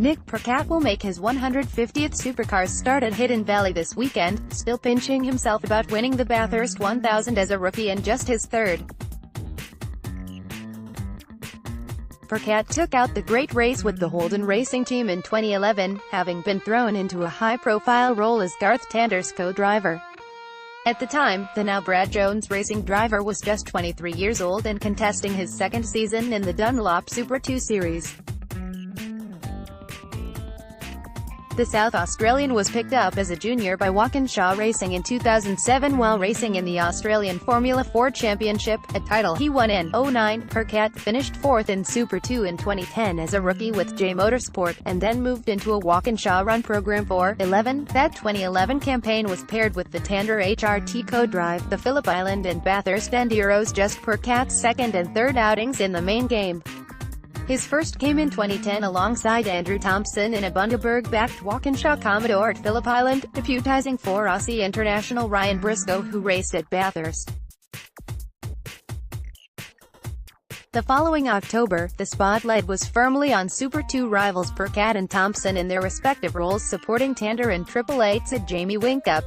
Nick Percat will make his 150th Supercars start at Hidden Valley this weekend, still pinching himself about winning the Bathurst 1000 as a rookie and just his third. Percat took out the great race with the Holden Racing Team in 2011, having been thrown into a high-profile role as Garth Tander's co-driver. At the time, the now Brad Jones racing driver was just 23 years old and contesting his second season in the Dunlop Super2 Series. The South Australian was picked up as a junior by Walkinshaw Racing in 2007 while racing in the Australian Formula 4 Championship, a title he won in 2009. Percat finished fourth in Super 2 in 2010 as a rookie with J Motorsport, and then moved into a Walkinshaw run program for 11. That 2011 campaign was paired with the Tander HRT co-drive, the Phillip Island and Bathurst Enduros, just Percat's second and third outings in the main game. His first came in 2010 alongside Andrew Thompson in a Bundaberg-backed Walkinshaw Commodore at Phillip Island, deputising for Aussie international Ryan Briscoe, who raced at Bathurst. The following October, the spotlight was firmly on Super 2 rivals Percat and Thompson in their respective roles supporting Tander and Triple Eight's at Jamie Winkup.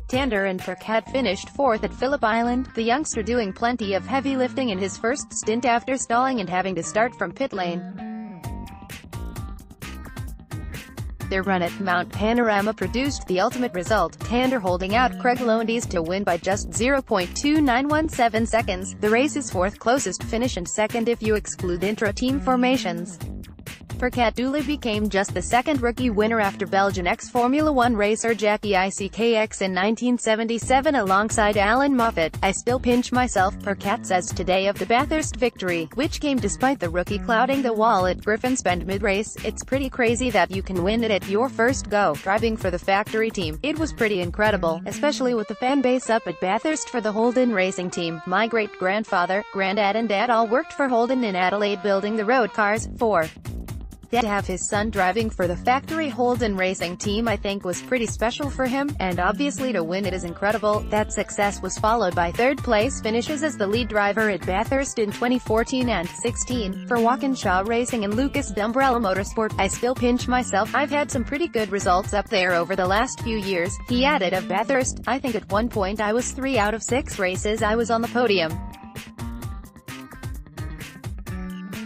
Tander and Percat finished fourth at Phillip Island, the youngster doing plenty of heavy lifting in his first stint after stalling and having to start from pit lane. Their run at Mount Panorama produced the ultimate result, Tander holding out Craig Lowndes to win by just 0.2917 seconds, the race's fourth closest finish and second if you exclude intra-team formations. Percat duly became just the second rookie winner after Belgian ex-Formula 1 racer Jackie Ickx in 1977 alongside Alan Moffat. "I still pinch myself," Percat says today of the Bathurst victory, which came despite the rookie clouding the wall at Griffin's Bend mid-race. "It's pretty crazy that you can win it at your first go, driving for the factory team. It was pretty incredible, especially with the fan base up at Bathurst for the Holden Racing Team. My great-grandfather, granddad and dad all worked for Holden in Adelaide building the road cars. To have his son driving for the factory Holden Racing Team I think was pretty special for him, and obviously to win it is incredible." That success was followed by third-place finishes as the lead driver at Bathurst in 2014 and 16, for Walkinshaw Racing and Lucas Dumbrell Motorsport. "I still pinch myself. I've had some pretty good results up there over the last few years," he added of Bathurst. "I think at one point I was 3 out of 6 races I was on the podium.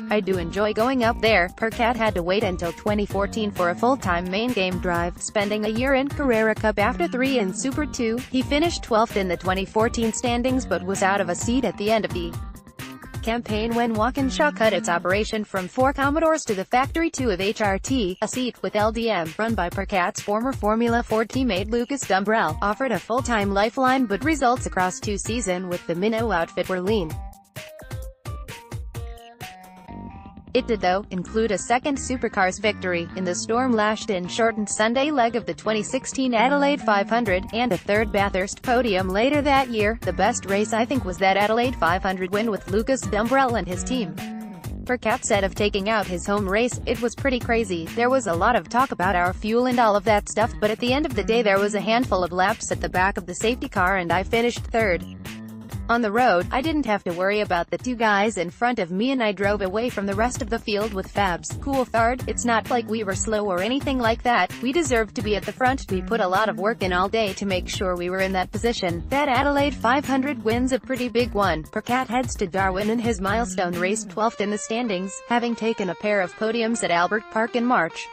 I do enjoy going up there." Percat had to wait until 2014 for a full-time main game drive, spending a year in Carrera Cup after 3 in Super 2. He finished 12th in the 2014 standings but was out of a seat at the end of the campaign when Walkinshaw cut its operation from 4 Commodores to the Factory 2 of HRT, a seat with LDM, run by Percat's former Formula 4 teammate Lucas Dumbrell, offered a full-time lifeline but results across 2 seasons with the Minnow outfit were lean. It did though include a second Supercars victory, in the storm-lashed-in shortened Sunday leg of the 2016 Adelaide 500, and a third Bathurst podium later that year. "The best race I think was that Adelaide 500 win with Lucas Dumbrell and his team." Percat said of taking out his home race, "It was pretty crazy. There was a lot of talk about our fuel and all of that stuff, but at the end of the day there was a handful of laps at the back of the safety car and I finished third. On the road, I didn't have to worry about the 2 guys in front of me and I drove away from the rest of the field with Fabs. Cool third. It's not like we were slow or anything like that. We deserved to be at the front. We put a lot of work in all day to make sure we were in that position." That Adelaide 500 win's a pretty big one. Percat heads to Darwin in his milestone race, 12th in the standings, having taken a pair of podiums at Albert Park in March.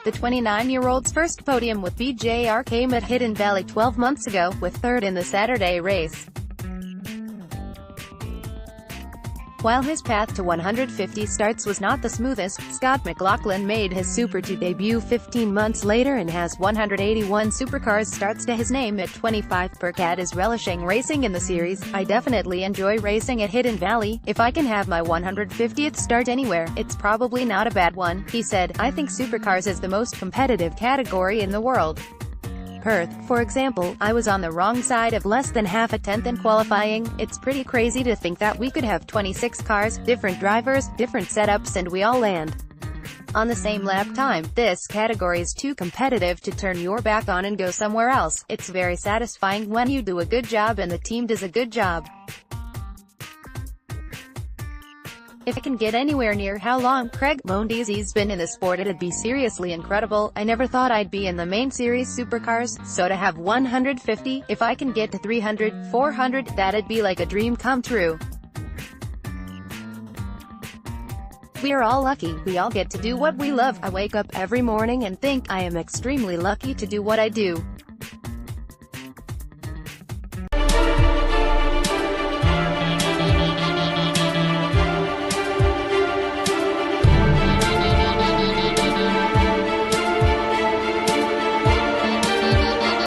The 29-year-old's first podium with BJR came at Hidden Valley 12 months ago, with third in the Saturday race. While his path to 150 starts was not the smoothest, Scott McLaughlin made his Super 2 debut 15 months later and has 181 Supercars starts to his name at 25. Percat is relishing racing in the series. "I definitely enjoy racing at Hidden Valley. If I can have my 150th start anywhere, it's probably not a bad one," he said. "I think Supercars is the most competitive category in the world. Perth, for example, I was on the wrong side of less than half a tenth in qualifying. It's pretty crazy to think that we could have 26 cars, different drivers, different setups and we all land on the same lap time. This category is too competitive to turn your back on and go somewhere else. It's very satisfying when you do a good job and the team does a good job." If I can get anywhere near how long Craig Lowndes been in the sport, it'd be seriously incredible. I never thought I'd be in the main series supercars, so to have 150, if I can get to 300, 400, that'd be like a dream come true. We are all lucky, we all get to do what we love. I wake up every morning and think I am extremely lucky to do what I do.